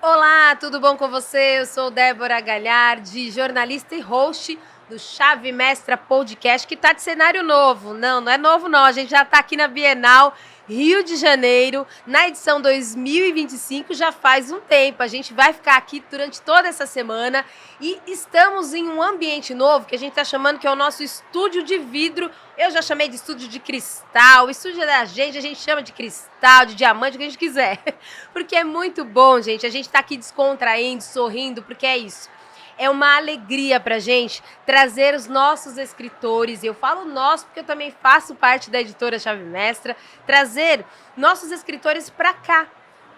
Olá, tudo bom com você? Eu sou Débora Galhardi, jornalista e host do Chave Mestra Podcast, que está de cenário novo. Não é novo não, a gente já está aqui na Bienal Rio de Janeiro, na edição 2025, já faz um tempo. A gente vai ficar aqui durante toda essa semana e estamos em um ambiente novo que a gente está chamando que é o nosso estúdio de vidro. Eu já chamei de estúdio de cristal, o estúdio da gente, a gente chama de cristal, de diamante, o que a gente quiser. Porque é muito bom, gente, a gente tá aqui descontraindo, sorrindo, porque é isso. É uma alegria pra gente trazer os nossos escritores, e eu falo nosso porque eu também faço parte da editora Chave Mestra, trazer nossos escritores pra cá,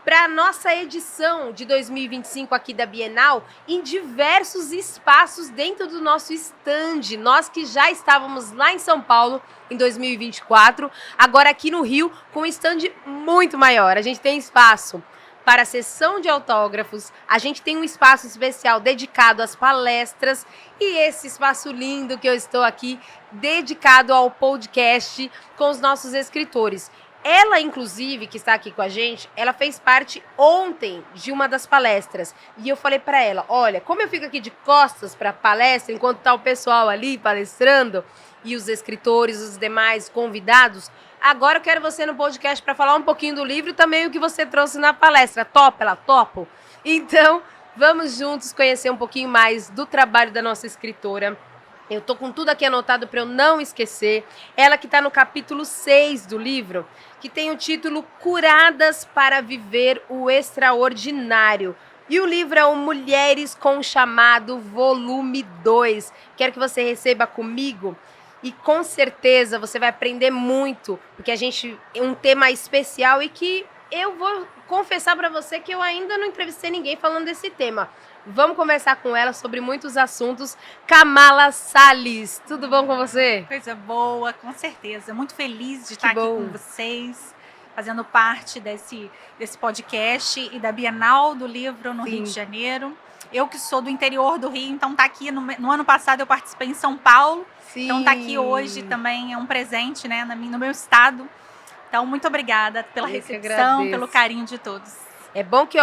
para a nossa edição de 2025 aqui da Bienal, em diversos espaços dentro do nosso stand. Nós que já estávamos lá em São Paulo em 2024, agora aqui no Rio com um stand muito maior. A gente tem espaço para a sessão de autógrafos, a gente tem um espaço especial dedicado às palestras e esse espaço lindo que eu estou aqui, dedicado ao podcast com os nossos escritores. Ela, inclusive, que está aqui com a gente, ela fez parte ontem de uma das palestras. E eu falei para ela, olha, como eu fico aqui de costas para a palestra, enquanto está o pessoal ali palestrando, e os escritores, os demais convidados, agora eu quero você no podcast para falar um pouquinho do livro e também o que você trouxe na palestra. Topa, ela topo? Então, vamos juntos conhecer um pouquinho mais do trabalho da nossa escritora. Eu tô com tudo aqui anotado para eu não esquecer. Ela que está no capítulo 6 do livro, que tem o título Curadas para Viver o Extraordinário. E o livro é o Mulheres com Chamado, volume 2. Quero que você receba comigo e com certeza você vai aprender muito, porque a gente é um tema especial e que eu vou confessar para você que eu ainda não entrevistei ninguém falando desse tema. Vamos conversar com ela sobre muitos assuntos. Kamala Salles, tudo bom com você? Coisa boa, com certeza. Muito feliz de estar aqui com vocês, fazendo parte desse podcast e da Bienal do Livro no Rio de Janeiro. Eu que sou do interior do Rio, então tá aqui, no ano passado eu participei em São Paulo, então tá aqui hoje também é um presente, né, no meu estado. Então, muito obrigada pela recepção, pelo carinho de todos. É bom que,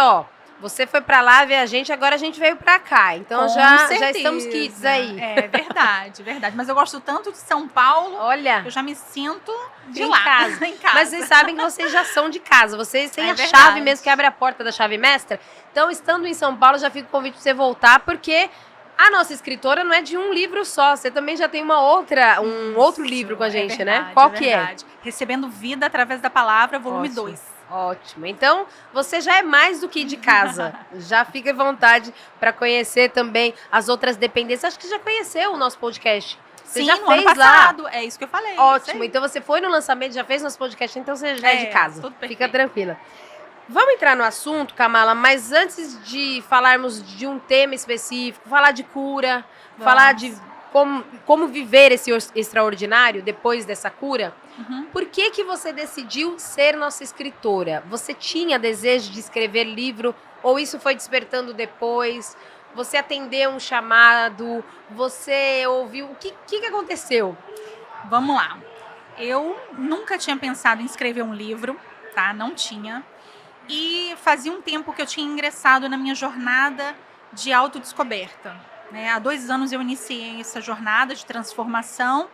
você foi pra lá ver a gente, agora a gente veio pra cá. Então já estamos quites aí. É verdade, verdade. Mas eu gosto tanto de São Paulo. Olha, eu já me sinto em casa. Mas vocês sabem que vocês já são de casa. Vocês têm a chave mesmo que abre a porta da Chave Mestra. Então, estando em São Paulo, já fica o convite pra você voltar, porque a nossa escritora não é de um livro só. Você também já tem um outro livro com a gente, verdade, né? Qual que é? Recebendo Vida através da Palavra, volume 2. Ótimo. Então, você já é mais do que de casa. Já fica à vontade para conhecer também as outras dependências. Acho que já conheceu o nosso podcast. Você já fez ano passado, é isso que eu falei. Ótimo. Então, você foi no lançamento, já fez nosso podcast, então você já é de casa. Tudo perfeito. Fica tranquila. Vamos entrar no assunto, Kamala, mas antes de falarmos de um tema específico, falar de cura, falar de como viver esse extraordinário depois dessa cura, por que você decidiu ser nossa escritora? Você tinha desejo de escrever livro ou isso foi despertando depois? Você atendeu um chamado? Você ouviu? O que aconteceu? Vamos lá. Eu nunca tinha pensado em escrever um livro, tá? Não tinha. E fazia um tempo que eu tinha ingressado na minha jornada de autodescoberta, né? Há 2 anos eu iniciei essa jornada de transformação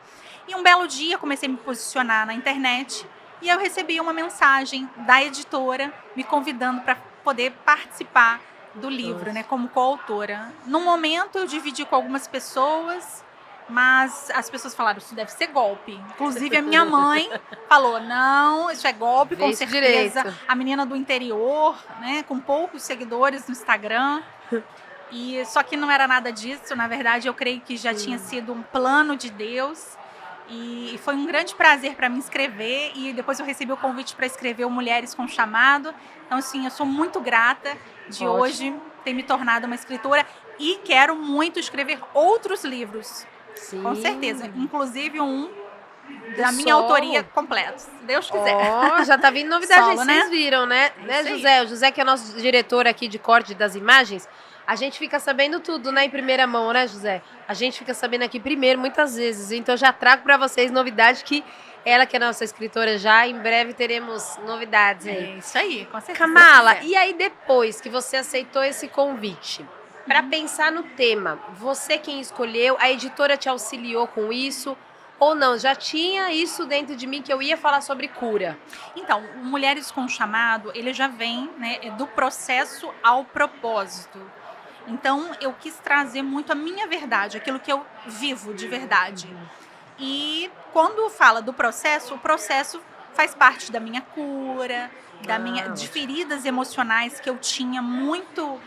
e um belo dia comecei a me posicionar na internet e eu recebi uma mensagem da editora me convidando para poder participar do livro, né, como coautora. Num momento eu dividi com algumas pessoas, mas as pessoas falaram, isso deve ser golpe. Inclusive a minha mãe falou, não, isso é golpe, com certeza. Direito. A menina do interior, né, com poucos seguidores no Instagram. E só que não era nada disso, na verdade eu creio que já tinha sido um plano de Deus. E foi um grande prazer para mim escrever e depois eu recebi o convite para escrever o Mulheres com Chamado. Então, assim, eu sou muito grata de hoje ter me tornado uma escritora e quero muito escrever outros livros. Sim. Com certeza, inclusive um da minha autoria completo, se Deus quiser. Já tá vindo novidade Solo, aí, né? vocês viram, né? José? O José, que é nosso diretor aqui de corte das imagens, a gente fica sabendo tudo, né, em primeira mão, né, José? A gente fica sabendo aqui primeiro, muitas vezes. Então, eu já trago para vocês novidade que Ela que é nossa escritora já, em breve teremos novidades aí. É isso aí, com certeza. Kamala, e aí depois que você aceitou esse convite, para pensar no tema, você quem escolheu, a editora te auxiliou com isso ou não? Já tinha isso dentro de mim que eu ia falar sobre cura? Então, o Mulheres com Chamado, ele já vem, né, do processo ao propósito. Então, eu quis trazer muito a minha verdade, aquilo que eu vivo de verdade. E quando fala do processo, o processo faz parte da minha cura, de feridas emocionais que eu tinha muito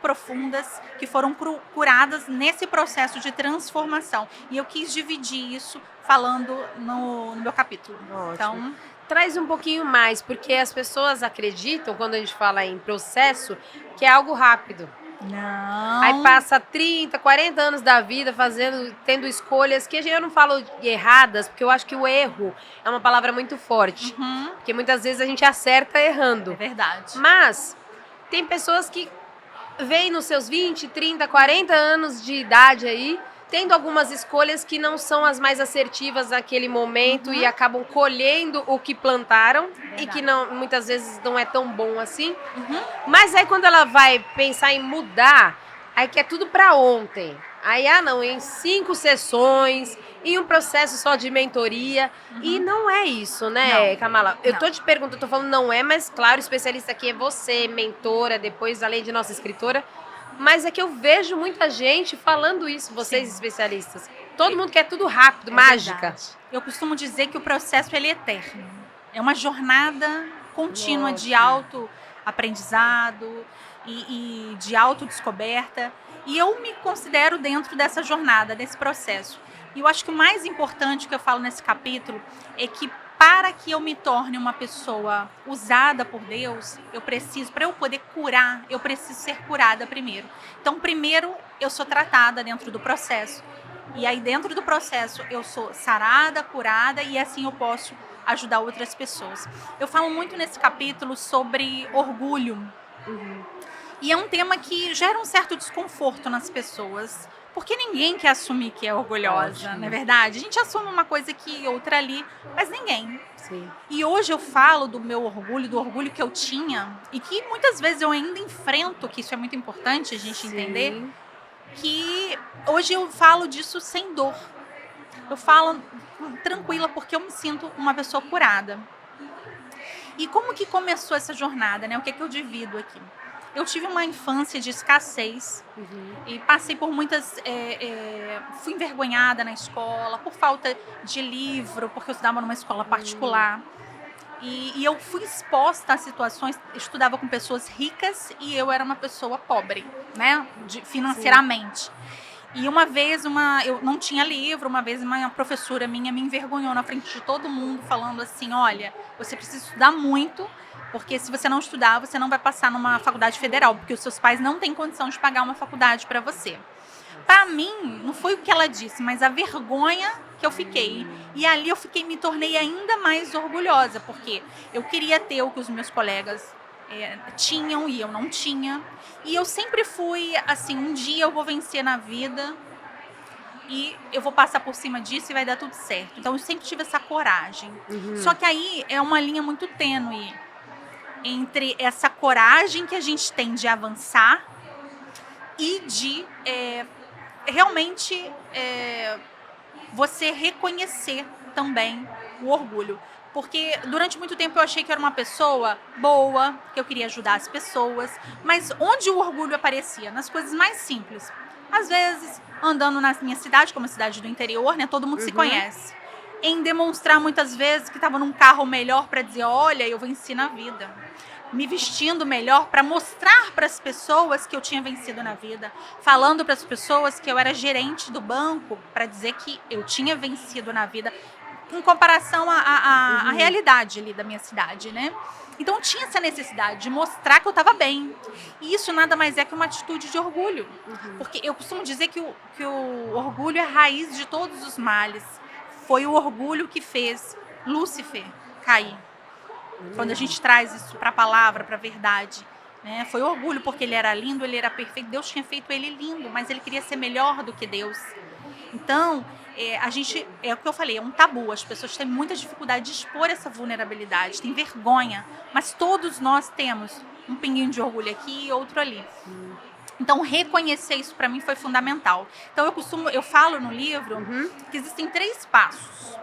profundas, que foram curadas nesse processo de transformação. E eu quis dividir isso falando no meu capítulo. Ótimo. Então, traz um pouquinho mais, porque as pessoas acreditam, quando a gente fala em processo, que é algo rápido. não. Aí passa 30, 40 anos da vida tendo escolhas que eu não falo erradas, porque eu acho que o erro é uma palavra muito forte. Porque muitas vezes a gente acerta errando. É verdade. Mas tem pessoas que vêm nos seus 20, 30, 40 anos de idade aí, tendo algumas escolhas que não são as mais assertivas naquele momento e acabam colhendo o que plantaram e que não, muitas vezes não é tão bom assim. Mas aí quando ela vai pensar em mudar, aí quer tudo pra ontem. Aí, não, em 5 sessões, em um processo só de mentoria. E não é isso, né, Não. Kamala? Eu Não. tô te perguntando, tô falando não é, mas claro, o especialista aqui é você, mentora, depois além de nossa escritora. Mas é que eu vejo muita gente falando isso, vocês especialistas. Todo mundo quer tudo rápido, mágica. Verdade. Eu costumo dizer que o processo ele é eterno. É uma jornada contínua de autoaprendizado e de autodescoberta. E eu me considero dentro dessa jornada, desse processo. E eu acho que o mais importante que eu falo nesse capítulo é que para que eu me torne uma pessoa usada por Deus, para eu poder curar, eu preciso ser curada primeiro. Então, primeiro eu sou tratada dentro do processo. E aí, dentro do processo, eu sou sarada, curada e assim eu posso ajudar outras pessoas. Eu falo muito nesse capítulo sobre orgulho. E é um tema que gera um certo desconforto nas pessoas. Porque ninguém quer assumir que é orgulhosa, não é verdade? A gente assume uma coisa aqui, outra ali, mas ninguém. Sim. E hoje eu falo do meu orgulho, do orgulho que eu tinha, e que muitas vezes eu ainda enfrento, que isso é muito importante a gente entender, que hoje eu falo disso sem dor. Eu falo tranquila porque eu me sinto uma pessoa curada. E como que começou essa jornada, né? O que é que eu divido aqui? Eu tive uma infância de escassez e passei por muitas... fui envergonhada na escola por falta de livro, porque eu estudava numa escola particular. E eu fui exposta a situações... Estudava com pessoas ricas e eu era uma pessoa pobre, né? Financeiramente. E uma vez, eu não tinha livro, uma vez uma professora minha me envergonhou na frente de todo mundo, falando assim, olha, você precisa estudar muito, porque se você não estudar, você não vai passar numa faculdade federal, porque os seus pais não têm condição de pagar uma faculdade para você. Para mim, não foi o que ela disse, mas a vergonha que eu fiquei. E ali eu me tornei ainda mais orgulhosa, porque eu queria ter o que os meus colegas tinham e eu não tinha. E eu sempre fui assim, um dia eu vou vencer na vida e eu vou passar por cima disso e vai dar tudo certo. Então eu sempre tive essa coragem. Só que aí é uma linha muito tênue entre essa coragem que a gente tem de avançar e de realmente você reconhecer também o orgulho. Porque durante muito tempo eu achei que eu era uma pessoa boa, que eu queria ajudar as pessoas, mas onde o orgulho aparecia? Nas coisas mais simples. Às vezes, andando na minha cidade, como a cidade do interior, né, todo mundo se conhece. Em demonstrar muitas vezes que estava num carro melhor para dizer, olha, eu venci na vida. Me vestindo melhor para mostrar para as pessoas que eu tinha vencido na vida. Falando para as pessoas que eu era gerente do banco para dizer que eu tinha vencido na vida. Em comparação à realidade ali da minha cidade, né? Então tinha essa necessidade de mostrar que eu estava bem. E isso nada mais é que uma atitude de orgulho. Porque eu costumo dizer que o orgulho é a raiz de todos os males. Foi o orgulho que fez Lúcifer cair. Quando a gente traz isso para a palavra, para a verdade. Né? Foi orgulho porque ele era lindo, ele era perfeito. Deus tinha feito ele lindo, mas ele queria ser melhor do que Deus. Então, é o que eu falei, é um tabu. As pessoas têm muita dificuldade de expor essa vulnerabilidade, têm vergonha, mas todos nós temos um pinguinho de orgulho aqui e outro ali. Então, reconhecer isso para mim foi fundamental. Então, eu falo no livro que existem 3 passos.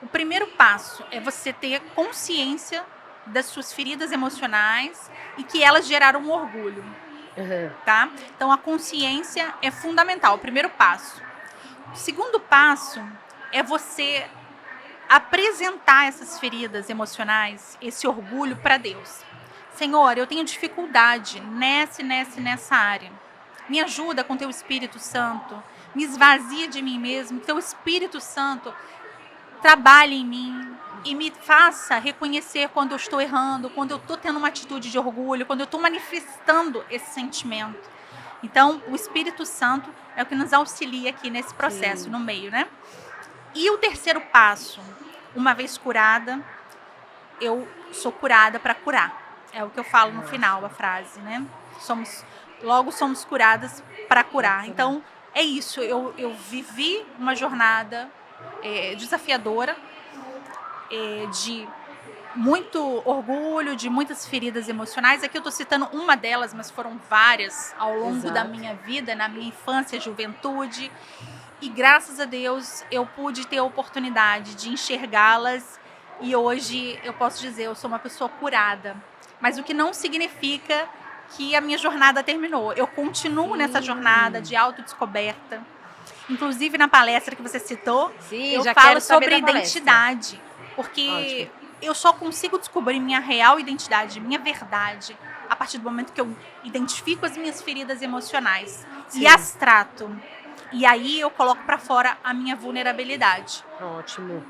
O primeiro passo é você ter consciência das suas feridas emocionais e que elas geraram um orgulho, tá? Então, a consciência é fundamental, o primeiro passo. O segundo passo é você apresentar essas feridas emocionais, esse orgulho para Deus. Senhor, eu tenho dificuldade nessa área. Me ajuda com teu Espírito Santo. Me esvazia de mim mesmo. Que teu Espírito Santo trabalhe em mim e me faça reconhecer quando eu estou errando, quando eu estou tendo uma atitude de orgulho, quando eu estou manifestando esse sentimento. Então, o Espírito Santo é o que nos auxilia aqui nesse processo, no meio, né? E o terceiro passo, uma vez curada, eu sou curada para curar. É o que eu falo no final, a frase, né? Logo somos curadas para curar. Então, é isso. Eu vivi uma jornada desafiadora, de muito orgulho, de muitas feridas emocionais. Aqui eu estou citando uma delas, mas foram várias ao longo da minha vida, na minha infância e juventude. E graças a Deus eu pude ter a oportunidade de enxergá-las e hoje eu posso dizer, eu sou uma pessoa curada. Mas o que não significa que a minha jornada terminou. Eu continuo nessa jornada de autodescoberta. Inclusive na palestra que você citou, eu falo sobre identidade. Porque eu só consigo descobrir minha real identidade, minha verdade, a partir do momento que eu identifico as minhas feridas emocionais e as trato. E aí eu coloco para fora a minha vulnerabilidade. Ótimo.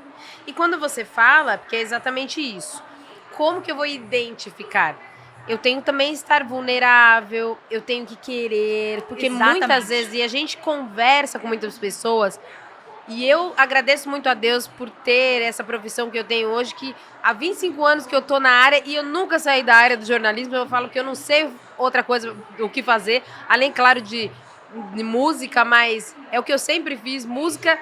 E quando você fala, porque é exatamente isso, como que eu vou identificar? Eu tenho também que estar vulnerável, eu tenho que querer, porque muitas vezes, e a gente conversa com muitas pessoas, e eu agradeço muito a Deus por ter essa profissão que eu tenho hoje, que há 25 anos que eu tô na área e eu nunca saí da área do jornalismo. Eu falo que eu não sei outra coisa, o que fazer, além, claro, de música, mas é o que eu sempre fiz, música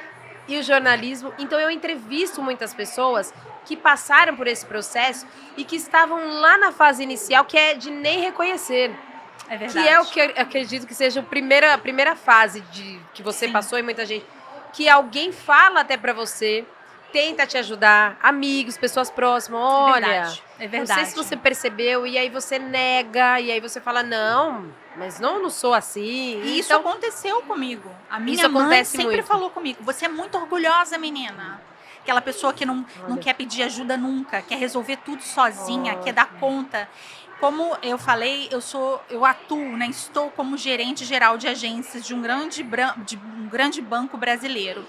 e o jornalismo. Então eu entrevisto muitas pessoas que passaram por esse processo e que estavam lá na fase inicial, que é de nem reconhecer. É verdade. Que é o que eu acredito que seja a primeira fase que você passou e muita gente. Que alguém fala até pra você, tenta te ajudar, amigos, pessoas próximas, olha, é verdade. Não sei se você percebeu, e aí você nega, e aí você fala, não, mas não sou assim. E isso então, aconteceu comigo. A minha mãe sempre falou comigo, você é muito orgulhosa, menina. Aquela pessoa que não quer pedir ajuda nunca, quer resolver tudo sozinha, quer dar conta. Como eu falei, eu atuo, né? Estou como gerente geral de agências de um grande banco brasileiro.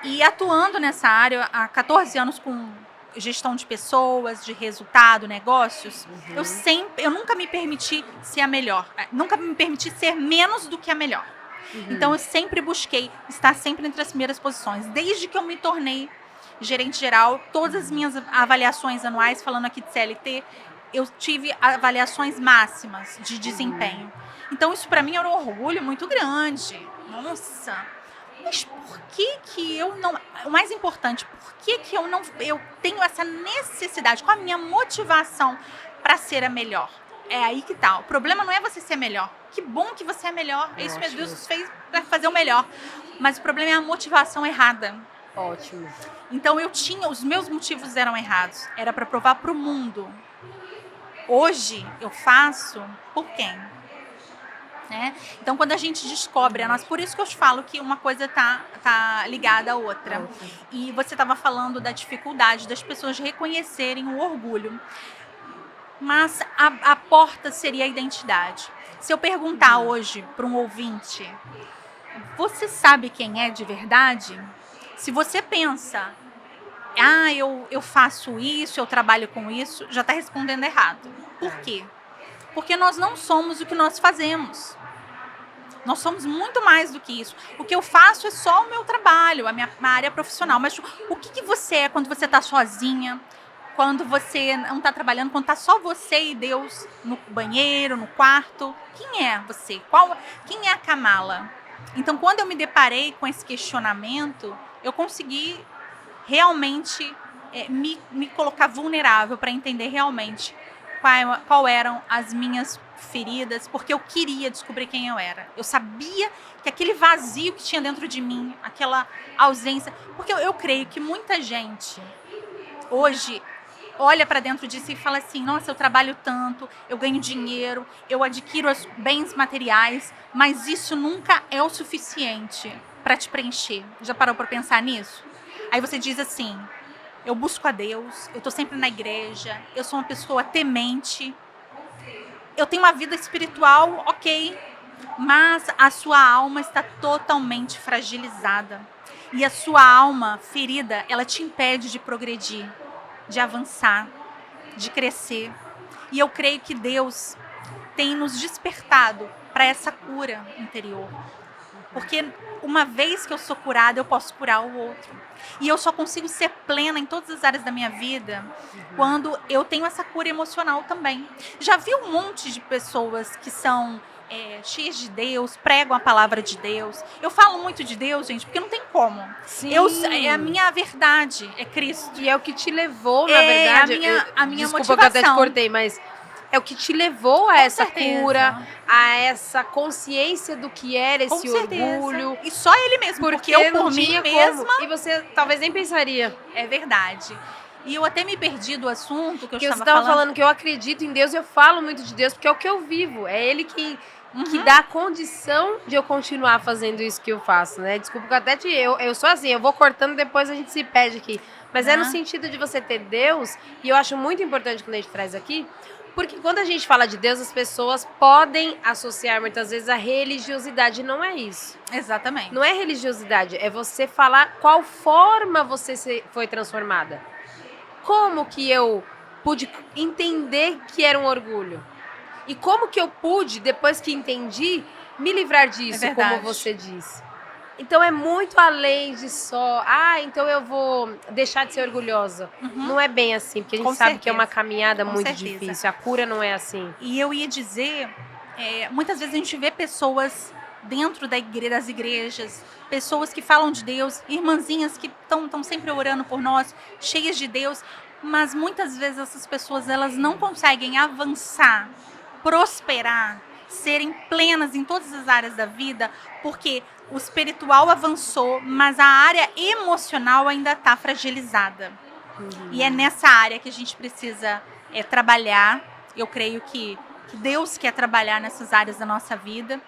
E atuando nessa área há 14 anos com gestão de pessoas, de resultado, negócios, eu nunca me permiti ser a melhor. Nunca me permiti ser menos do que a melhor. Então eu sempre busquei estar sempre entre as primeiras posições. Desde que eu me tornei gerente geral, todas as minhas avaliações anuais, falando aqui de CLT, eu tive avaliações máximas de desempenho. Então isso para mim era um orgulho muito grande. Nossa, mas por que eu não... O mais importante, por que eu tenho essa necessidade? Qual a minha motivação para ser a melhor? É aí que tá. O problema não é você ser melhor. Que bom que você é melhor. É isso que Deus fez para fazer o melhor. Mas o problema é a motivação errada. Ótimo. Então os meus motivos eram errados. Era para provar para o mundo. Hoje eu faço por quem? Né? Então quando a gente descobre a nossa... Por isso que eu te falo que uma coisa tá ligada à outra. E você estava falando da dificuldade das pessoas reconhecerem o orgulho. Mas a porta seria a identidade. Se eu perguntar hoje para um ouvinte, você sabe quem é de verdade? Se você pensa, eu faço isso, eu trabalho com isso, já está respondendo errado. Por quê? Porque nós não somos o que nós fazemos. Nós somos muito mais do que isso. O que eu faço é só o meu trabalho, a minha área profissional. Mas o que você é quando você está sozinha? Quando você não está trabalhando, quando está só você e Deus no banheiro, no quarto? Quem é você? Quem é a Kamala? Então, quando eu me deparei com esse questionamento, eu consegui realmente me colocar vulnerável para entender realmente qual eram as minhas feridas, porque eu queria descobrir quem eu era. Eu sabia que aquele vazio que tinha dentro de mim, aquela ausência... Porque eu creio que muita gente hoje olha para dentro de si e fala assim, nossa, eu trabalho tanto, eu ganho dinheiro, eu adquiro os bens materiais, mas isso nunca é o suficiente para te preencher. Já parou para pensar nisso? Aí você diz assim, eu busco a Deus, eu tô sempre na igreja, eu sou uma pessoa temente, eu tenho uma vida espiritual, ok, mas a sua alma está totalmente fragilizada. E a sua alma ferida, ela te impede de progredir, de avançar, de crescer. E eu creio que Deus tem nos despertado para essa cura interior. Porque uma vez que eu sou curada, eu posso curar o outro. E eu só consigo ser plena em todas as áreas da minha vida quando eu tenho essa cura emocional também. Já vi um monte de pessoas que são cheias de Deus, pregam a palavra de Deus. Eu falo muito de Deus, gente, porque não tem como. Sim. É a minha verdade, é Cristo. E é o que te levou, na verdade... a minha desculpa motivação. que eu até te cortei, mas... é o que te levou a essa certeza. cura, a essa consciência do que era esse Com certeza. orgulho. E só ele mesmo, porque eu por mim mesma... E você talvez nem pensaria. É verdade. E eu até me perdi do assunto que eu Porque estava você estava falando que eu acredito em Deus, eu falo muito de Deus, porque é o que eu vivo. É Ele que dá a condição de eu continuar fazendo isso que eu faço, né? Desculpa que eu até eu sou assim, eu vou cortando, depois a gente se perde aqui. Mas é no sentido de você ter Deus, e eu acho muito importante quando a gente traz aqui, porque quando a gente fala de Deus, as pessoas podem associar muitas vezes a religiosidade. Não é isso. Exatamente. Não é religiosidade, é você falar qual forma você foi transformada. Como que eu pude entender que era um orgulho? E como que eu pude, depois que entendi, me livrar disso, como você disse? Então é muito além de só, então eu vou deixar de ser orgulhosa. Não é bem assim, porque a gente sabe que é uma caminhada muito difícil. A cura não é assim. E eu ia dizer, muitas vezes a gente vê pessoas dentro das igrejas, pessoas que falam de Deus, irmãzinhas que estão sempre orando por nós, cheias de Deus, mas muitas vezes essas pessoas elas não conseguem avançar, prosperar, serem plenas em todas as áreas da vida, porque o espiritual avançou, mas a área emocional ainda está fragilizada. E é nessa área que a gente precisa trabalhar. Eu creio que Deus quer trabalhar nessas áreas da nossa vida.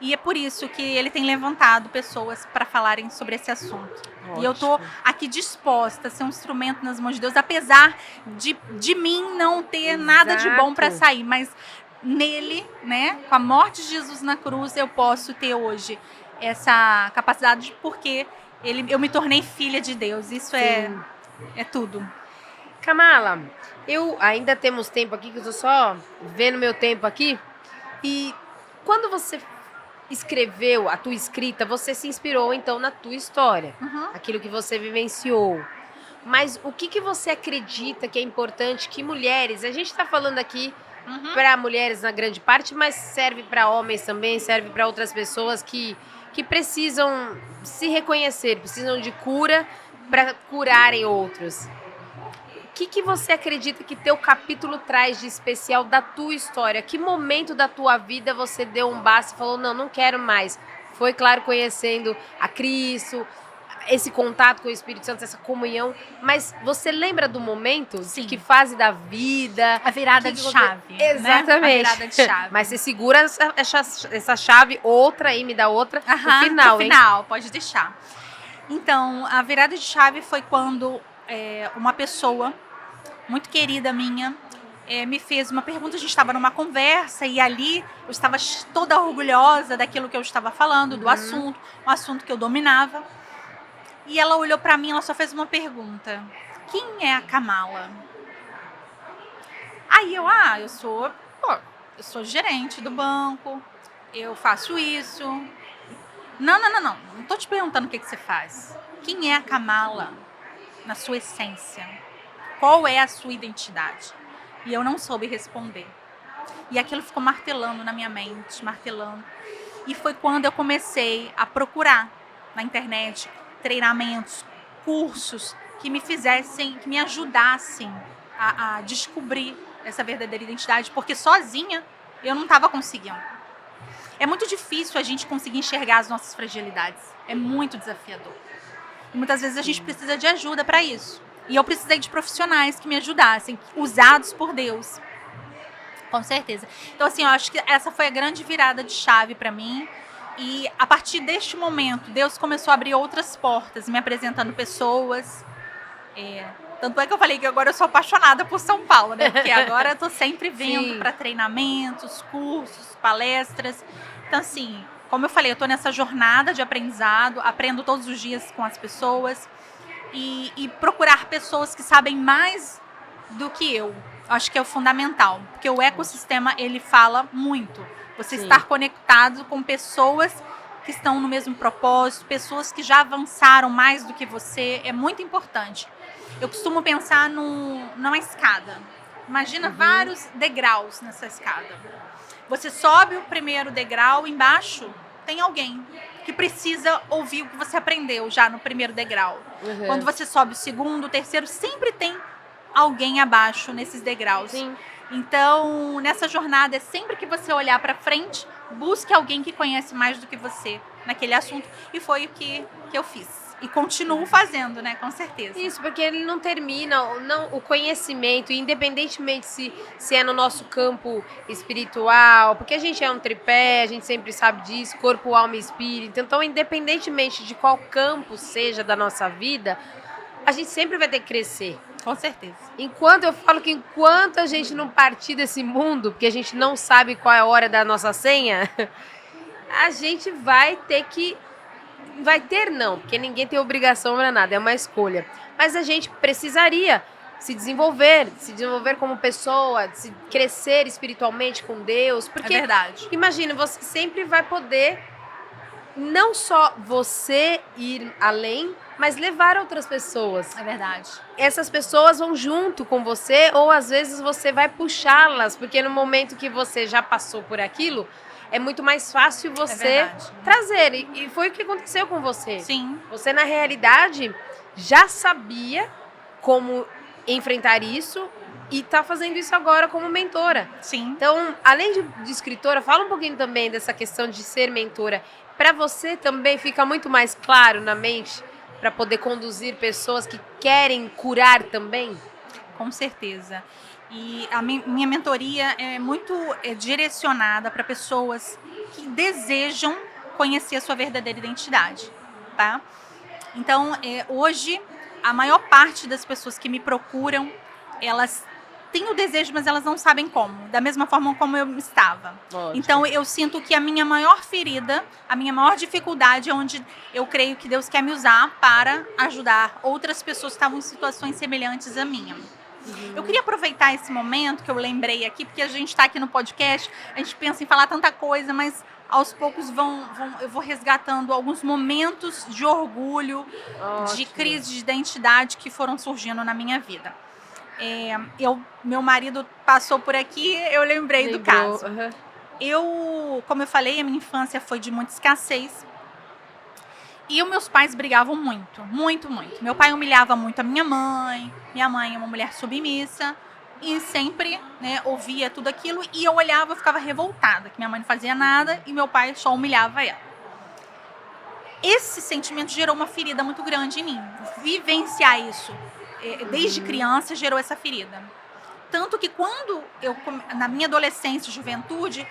E é por isso que Ele tem levantado pessoas para falarem sobre esse assunto. Ótimo. E eu estou aqui disposta a ser um instrumento nas mãos de Deus, apesar de mim não ter nada de bom para sair, mas nele, né, com a morte de Jesus na cruz, eu posso ter hoje essa capacidade, porque eu me tornei filha de Deus. Isso é tudo. Kamala, ainda temos tempo aqui, que eu estou só vendo meu tempo aqui. E quando você escreveu a tua escrita, você se inspirou então na tua história, aquilo que você vivenciou. Mas o que você acredita que é importante que mulheres, a gente está falando aqui para mulheres na grande parte, mas serve para homens também, serve para outras pessoas que precisam se reconhecer, precisam de cura para curarem outros. O que você acredita que teu capítulo traz de especial da tua história? Que momento da tua vida você deu um basta e falou, não quero mais? Foi, claro, conhecendo a Cristo, esse contato com o Espírito Santo, essa comunhão. Mas você lembra do momento? Sim. Que fase da vida? A virada de chave. Exatamente. Né? A virada de chave. Mas você segura essa chave, outra e me dá outra no final, no final, pode deixar. Então, a virada de chave foi quando uma pessoa muito querida minha me fez uma pergunta. A gente estava numa conversa e ali eu estava toda orgulhosa daquilo que eu estava falando, do assunto, um assunto que eu dominava. E ela olhou para mim, ela só fez uma pergunta: quem é a Kamala? Aí eu sou gerente do banco, eu faço isso. Não tô te perguntando o que você faz. Quem é a Kamala na sua essência? Qual é a sua identidade? E eu não soube responder. E aquilo ficou martelando na minha mente, martelando. E foi quando eu comecei a procurar na internet treinamentos, cursos que me fizessem, que me ajudassem a descobrir essa verdadeira identidade, porque sozinha eu não estava conseguindo. É muito difícil a gente conseguir enxergar as nossas fragilidades. É muito desafiador. E muitas vezes a gente precisa de ajuda para isso. E eu precisei de profissionais que me ajudassem, usados por Deus. Com certeza. Então, assim, eu acho que essa foi a grande virada de chave para mim. E a partir deste momento, Deus começou a abrir outras portas, me apresentando pessoas. Tanto é que eu falei que agora eu sou apaixonada por São Paulo, né? Porque agora eu tô sempre vindo para treinamentos, cursos, palestras. Então, assim, como eu falei, eu tô nessa jornada de aprendizado, aprendo todos os dias com as pessoas e procurar pessoas que sabem mais do que eu. Acho que é o fundamental, porque o ecossistema, ele fala muito. Você estar conectado com pessoas que estão no mesmo propósito, pessoas que já avançaram mais do que você, é muito importante. Eu costumo pensar numa escada. Imagina vários degraus nessa escada. Você sobe o primeiro degrau, embaixo tem alguém que precisa ouvir o que você aprendeu já no primeiro degrau. Quando você sobe o segundo, o terceiro, sempre tem alguém abaixo nesses degraus. Sim. Então, nessa jornada, é sempre que você olhar para frente, busque alguém que conhece mais do que você naquele assunto. E foi o que eu fiz. E continuo fazendo, né? Com certeza. Isso, porque ele não termina, o conhecimento, independentemente se é no nosso campo espiritual, porque a gente é um tripé, a gente sempre sabe disso, corpo, alma e espírito. Então, independentemente de qual campo seja da nossa vida, a gente sempre vai ter que crescer. Com certeza. Eu falo que enquanto a gente não partir desse mundo, porque a gente não sabe qual é a hora da nossa senha, a gente vai ter que... Vai ter não, porque ninguém tem obrigação para nada, é uma escolha. Mas a gente precisaria se desenvolver como pessoa, se crescer espiritualmente com Deus. Porque, é verdade. Imagina, você sempre vai poder, não só você ir além, mas levar outras pessoas. É verdade. Essas pessoas vão junto com você, ou às vezes você vai puxá-las, porque no momento que você já passou por aquilo, é muito mais fácil você trazer. E foi o que aconteceu com você. Sim. Você, na realidade, já sabia como enfrentar isso e está fazendo isso agora como mentora. Sim. Então, além de escritora, fala um pouquinho também dessa questão de ser mentora. Para você também fica muito mais claro na mente para poder conduzir pessoas que querem curar também? Com certeza. E a minha mentoria é muito direcionada para pessoas que desejam conhecer a sua verdadeira identidade, tá? Então, hoje, a maior parte das pessoas que me procuram, elas têm o desejo, mas elas não sabem como, da mesma forma como eu estava. Ótimo. Então, eu sinto que a minha maior ferida, a minha maior dificuldade é onde eu creio que Deus quer me usar para ajudar outras pessoas que estavam em situações semelhantes à minha. Eu queria aproveitar esse momento que eu lembrei aqui, porque a gente está aqui no podcast, a gente pensa em falar tanta coisa, mas aos poucos eu vou resgatando alguns momentos de orgulho, de crise de identidade que foram surgindo na minha vida. Meu marido passou por aqui, eu lembrei do caso. Como eu falei, a minha infância foi de muita escassez. E os meus pais brigavam muito, muito, muito. Meu pai humilhava muito a minha mãe é uma mulher submissa, e sempre, né, ouvia tudo aquilo, e eu olhava e ficava revoltada, que minha mãe não fazia nada e meu pai só humilhava ela. Esse sentimento gerou uma ferida muito grande em mim. Vivenciar isso, desde criança, gerou essa ferida. Tanto que quando na minha adolescência e juventude,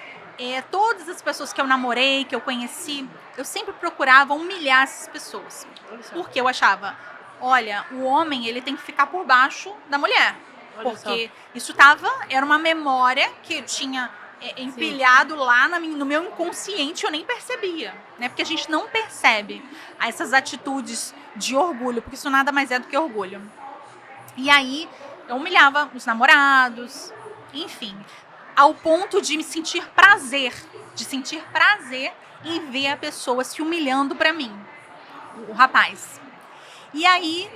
todas as pessoas que eu namorei, que eu conheci, eu sempre procurava humilhar essas pessoas. Porque eu achava, olha, o homem ele tem que ficar por baixo da mulher. Porque isso era uma memória que eu tinha empilhado lá no meu inconsciente, eu nem percebia. Né? Porque a gente não percebe essas atitudes de orgulho, porque isso nada mais é do que orgulho. E aí, eu humilhava os namorados, enfim, ao ponto de me sentir prazer, em ver a pessoa se humilhando pra mim, o rapaz. E aí,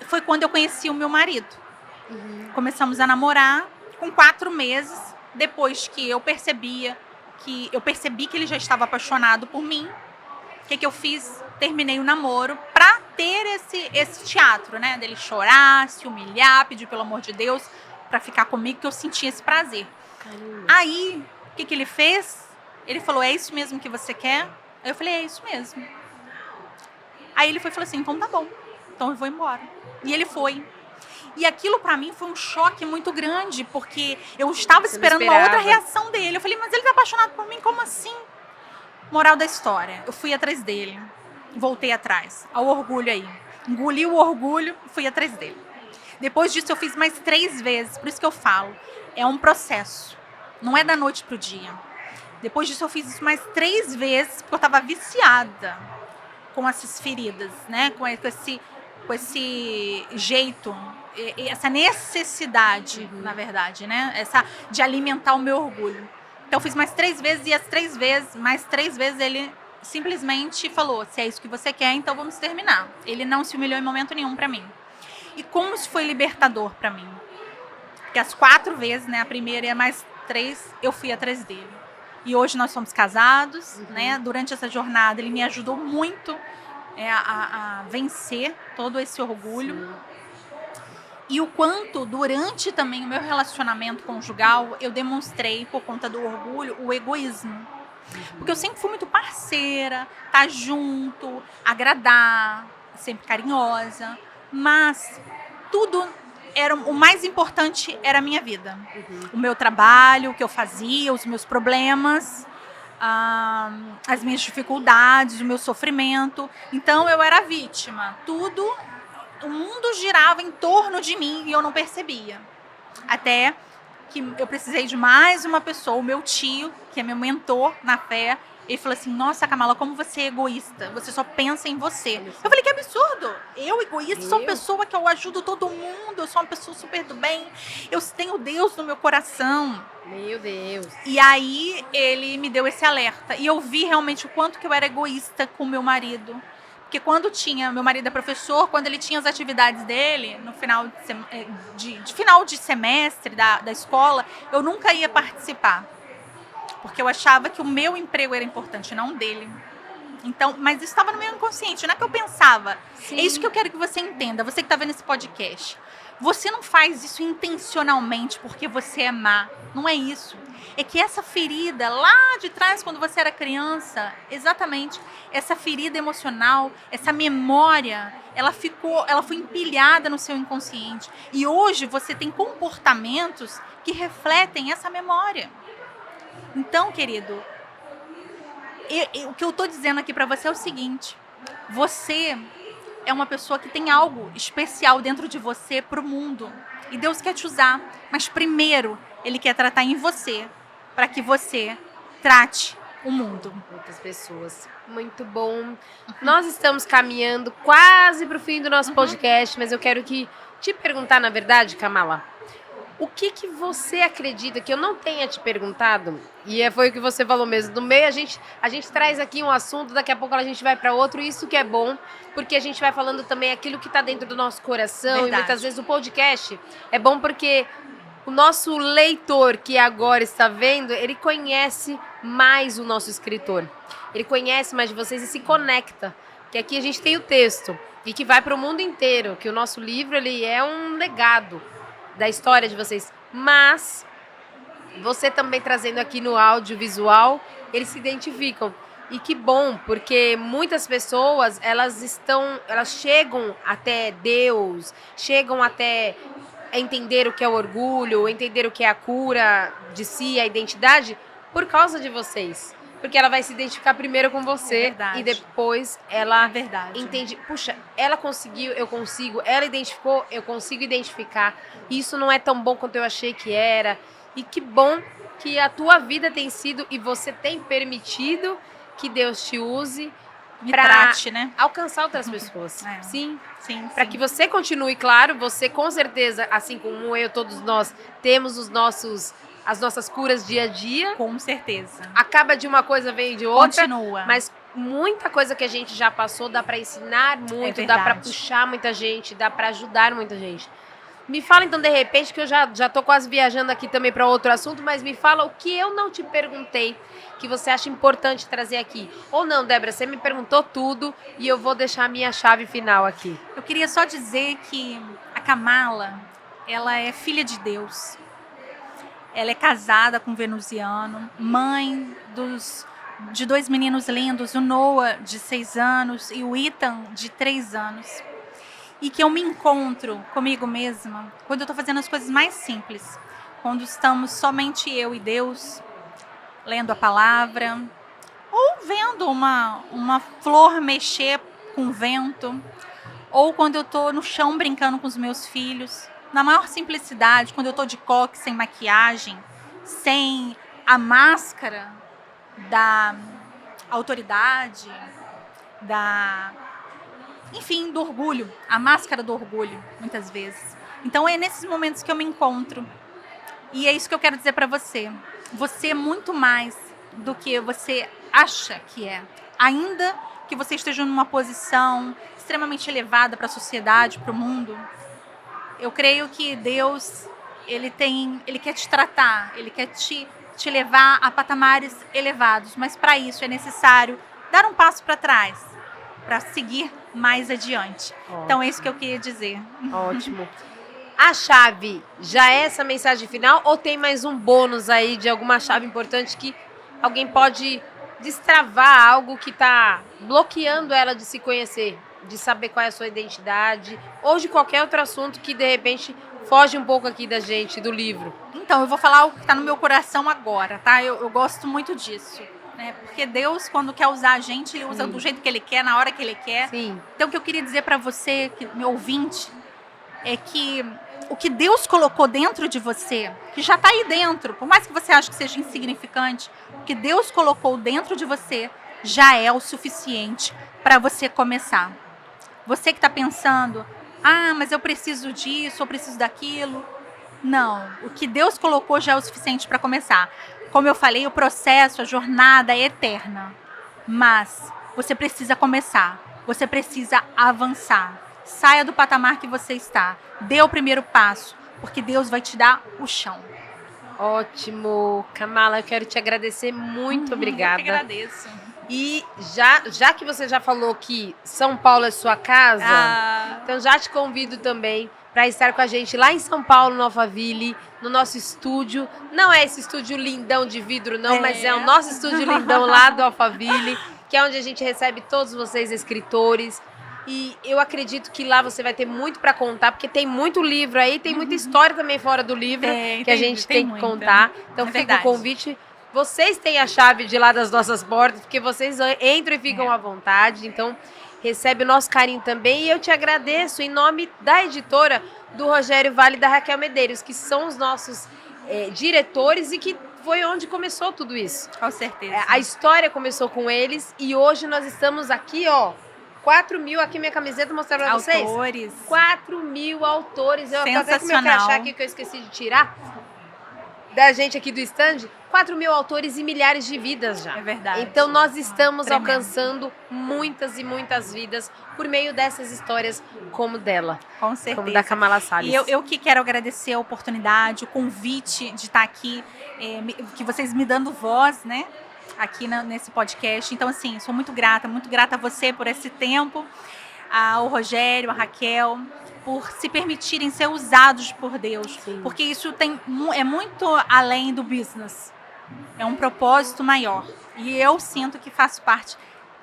foi quando eu conheci o meu marido. Começamos a namorar com 4 meses, depois que eu percebia que eu percebi que ele já estava apaixonado por mim. O que eu fiz? Terminei o namoro pra ter esse teatro, né? Dele chorar, se humilhar, pedir pelo amor de Deus pra ficar comigo, que eu sentia esse prazer. Caramba. Aí, o que ele fez? Ele falou, é isso mesmo que você quer? Aí eu falei, é isso mesmo. Aí ele falou assim, então tá bom, então eu vou embora. E ele foi. E aquilo pra mim foi um choque muito grande, porque eu estava esperando uma outra reação dele. Eu falei, mas ele tá apaixonado por mim, como assim? Moral da história, eu fui atrás dele, voltei atrás, ao orgulho aí. Engoli o orgulho e fui atrás dele. Depois disso eu fiz mais 3 vezes, por isso que eu falo, é um processo, não é da noite pro dia. Depois disso eu fiz isso mais 3 vezes, porque eu tava viciada com essas feridas, né? Com esse jeito, essa necessidade, na verdade, né? Essa de alimentar o meu orgulho. Então eu fiz mais 3 vezes e mais 3 vezes ele simplesmente falou, se é isso que você quer, então vamos terminar. Ele não se humilhou em momento nenhum pra mim. E como isso foi libertador pra mim? Porque as 4 vezes, né? A primeira e a mais 3, eu fui atrás dele. E hoje nós somos casados, né? Durante essa jornada ele me ajudou muito a vencer todo esse orgulho. Sim. E o quanto, durante também o meu relacionamento conjugal, eu demonstrei, por conta do orgulho, o egoísmo. Porque eu sempre fui muito parceira, tá junto, agradar, sempre carinhosa. Mas tudo, o mais importante era a minha vida. O meu trabalho, o que eu fazia, os meus problemas, as minhas dificuldades, o meu sofrimento. Então eu era vítima. O mundo girava em torno de mim e eu não percebia. Até que eu precisei de mais uma pessoa, o meu tio, que é meu mentor na fé. Ele falou assim, nossa, Kamala, como você é egoísta. Você só pensa em você. Eu falei, que absurdo. Eu, egoísta, sou uma pessoa que eu ajudo todo mundo. Eu sou uma pessoa super do bem. Eu tenho Deus no meu coração. Meu Deus. E aí, ele me deu esse alerta. E eu vi realmente o quanto que eu era egoísta com meu marido. Porque meu marido é professor, quando ele tinha as atividades dele, no final final de semestre da escola, eu nunca ia participar. Porque eu achava que o meu emprego era importante, não o dele. Então, mas isso estava no meu inconsciente, não é que eu pensava. Sim. É isso que eu quero que você entenda, você que está vendo esse podcast. Você não faz isso intencionalmente porque você é má. Não é isso. É que essa ferida lá de trás, quando você era criança, exatamente, essa ferida emocional, essa memória, ela foi empilhada no seu inconsciente. E hoje você tem comportamentos que refletem essa memória. Então, querido, o que eu estou dizendo aqui para você é o seguinte: você é uma pessoa que tem algo especial dentro de você para o mundo. E Deus quer te usar. Mas primeiro, Ele quer tratar em você, para que você trate o mundo. Muitas pessoas. Muito bom. Nós estamos caminhando quase para o fim do nosso podcast, mas eu quero te perguntar, na verdade, Kamala, o que você acredita que eu não tenha te perguntado? E foi o que você falou mesmo. No meio a gente traz aqui um assunto, daqui a pouco a gente vai para outro. Isso que é bom, porque a gente vai falando também aquilo que está dentro do nosso coração. Verdade. E muitas vezes o podcast é bom porque o nosso leitor que agora está vendo, ele conhece mais o nosso escritor. Ele conhece mais de vocês e se conecta. Que aqui a gente tem o texto e que vai para o mundo inteiro. Que o nosso livro ele é um legado da história de vocês, mas você também trazendo aqui no audiovisual, eles se identificam. E que bom, porque muitas pessoas, elas chegam até Deus, chegam até entender o que é o orgulho, entender o que é a cura de si, a identidade, por causa de vocês. Porque ela vai se identificar primeiro com você e depois ela entende, puxa, ela conseguiu, eu consigo, ela identificou, eu consigo identificar. Isso não é tão bom quanto eu achei que era. E que bom que a tua vida tem sido e você tem permitido que Deus te use para alcançar outras pessoas. Sim. Para que você continue, claro, você com certeza, assim como eu, todos nós, temos as nossas curas dia a dia. Com certeza. Acaba de uma coisa, vem de outra. Continua. Mas muita coisa que a gente já passou dá para ensinar muito, dá para puxar muita gente, dá para ajudar muita gente. Me fala então, de repente, que eu já tô quase viajando aqui também para outro assunto, mas me fala o que eu não te perguntei, que você acha importante trazer aqui. Ou não, Débora, você me perguntou tudo e eu vou deixar a minha chave final aqui. Eu queria só dizer que a Kamala, ela é filha de Deus. Ela é casada com um venusiano, mãe de 2 meninos lindos, o Noah, de 6 anos, e o Ethan, de 3 anos. E que eu me encontro comigo mesma quando eu estou fazendo as coisas mais simples. Quando estamos somente eu e Deus, lendo a palavra, ou vendo uma flor mexer com o vento, ou quando eu estou no chão brincando com os meus filhos. Na maior simplicidade, quando eu estou de coque, sem maquiagem, sem a máscara da autoridade, enfim, do orgulho, a máscara do orgulho, muitas vezes. Então é nesses momentos que eu me encontro. E é isso que eu quero dizer para você. Você é muito mais do que você acha que é. Ainda que você esteja numa posição extremamente elevada para a sociedade, para o mundo, eu creio que Deus, ele quer te tratar, ele quer te levar a patamares elevados. Mas para isso é necessário dar um passo para trás, para seguir mais adiante. Ótimo. Então é isso que eu queria dizer. Ótimo. A chave já é essa mensagem final ou tem mais um bônus aí de alguma chave importante que alguém pode destravar algo que está bloqueando ela de se conhecer, de saber qual é a sua identidade ou de qualquer outro assunto que de repente foge um pouco aqui da gente, do livro? Então, eu vou falar o que está no meu coração agora, tá? Eu gosto muito disso. Né? Porque Deus, quando quer usar a gente, ele usa do jeito que ele quer, na hora que ele quer. Sim. Então, o que eu queria dizer para você, meu ouvinte, é que o que Deus colocou dentro de você, que já está aí dentro, por mais que você ache que seja insignificante, o que Deus colocou dentro de você já é o suficiente para você começar. Você que está pensando, mas eu preciso disso, eu preciso daquilo. Não, o que Deus colocou já é o suficiente para começar. Como eu falei, o processo, a jornada é eterna. Mas você precisa começar, você precisa avançar. Saia do patamar que você está. Dê o primeiro passo, porque Deus vai te dar o chão. Ótimo. Kamala, eu quero te agradecer. Muito obrigada. Eu que agradeço. E já que você já falou que São Paulo é sua casa, então já te convido também para estar com a gente lá em São Paulo, no Alphaville, no nosso estúdio. Não é esse estúdio lindão de vidro, não, mas é o nosso estúdio lindão lá do Alphaville, que é onde a gente recebe todos vocês, escritores. E eu acredito que lá você vai ter muito para contar, porque tem muito livro aí, tem muita história também fora do livro que a gente tem que contar. Então fica o convite. Vocês têm a chave de lá das nossas portas, porque vocês entram e ficam à vontade. Então recebe o nosso carinho também. E eu te agradeço em nome da editora, do Rogério Vale e da Raquel Medeiros, que são os nossos diretores e que foi onde começou tudo isso. Com certeza. A história começou com eles e hoje nós estamos aqui, 4.000, aqui minha camiseta, mostrar pra vocês. Autores. 4.000 autores. Eu tô até com meu Sensacional. crachá aqui que eu esqueci de tirar da gente aqui do stand. 4.000 autores e milhares de vidas já. É verdade. Então nós estamos Tremendo. alcançando muitas e muitas vidas por meio dessas histórias como dela. Com certeza. Como da Kamala Salles. E eu que quero agradecer a oportunidade, o convite de estar aqui, que vocês me dando voz, né? Aqui nesse podcast. Então, assim, sou muito grata a você por esse tempo, ao Rogério, a Raquel, por se permitirem ser usados por Deus. Sim. Porque isso é muito além do business. É um propósito maior. E eu sinto que faço parte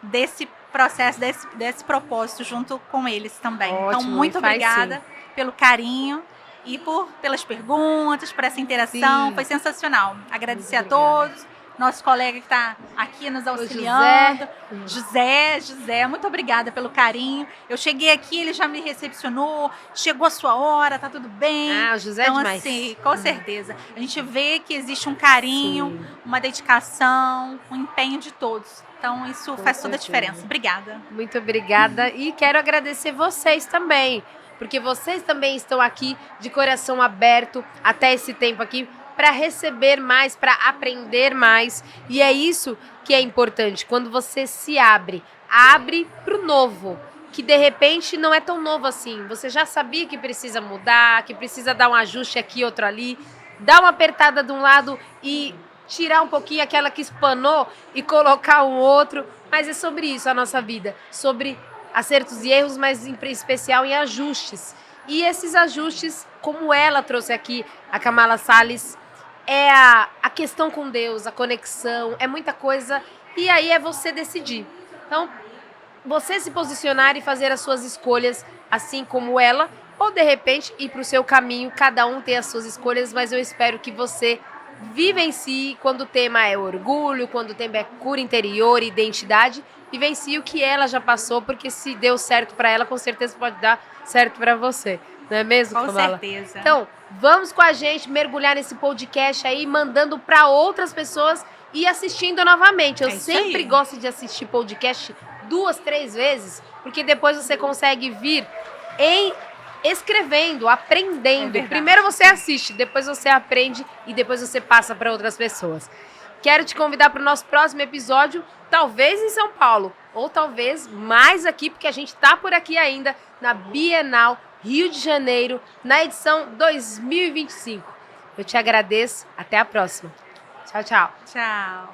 desse processo, desse propósito junto com eles também. Ótimo, então, muito obrigada pelo carinho e pelas perguntas, por essa interação. Sim. Foi sensacional. Agradecer a todos. Nosso colega que está aqui nos auxiliando. José, muito obrigada pelo carinho. Eu cheguei aqui, ele já me recepcionou. Chegou a sua hora, tá tudo bem. O José é então, demais. assim, com certeza. A gente vê que existe um carinho, uma dedicação, um empenho de todos. Então, isso faz toda a diferença. Obrigada. Muito obrigada. E quero agradecer vocês também, porque vocês também estão aqui de coração aberto até esse tempo aqui, para receber mais, para aprender mais. E é isso que é importante, quando você se abre para o novo, que de repente não é tão novo assim. Você já sabia que precisa mudar, que precisa dar um ajuste aqui, outro ali, dar uma apertada de um lado e tirar um pouquinho aquela que espanou e colocar um outro. Mas é sobre isso a nossa vida, sobre acertos e erros, mas em especial em ajustes. E esses ajustes, como ela trouxe aqui, a Kamala Salles, é a questão com Deus, a conexão, é muita coisa. E aí é você decidir. Então, você se posicionar e fazer as suas escolhas, assim como ela, ou de repente ir para o seu caminho. Cada um tem as suas escolhas, mas eu espero que você vivencie quando o tema é orgulho, quando o tema é cura interior, identidade, vivencie o que ela já passou, porque se deu certo para ela, com certeza pode dar certo para você. Não é mesmo, Com Kamala? certeza. Então, vamos com a gente mergulhar nesse podcast aí, mandando para outras pessoas e assistindo novamente. Eu É isso sempre aí. gosto de assistir podcast 2, 3 vezes, porque depois você consegue vir escrevendo, aprendendo. verdade. Primeiro você assiste, depois você aprende e depois você passa para outras pessoas. Quero te convidar para o nosso próximo episódio, talvez em São Paulo, ou talvez mais aqui, porque a gente está por aqui ainda, na Bienal Rio de Janeiro, na edição 2025. Eu te agradeço, até a próxima. Tchau, tchau. Tchau.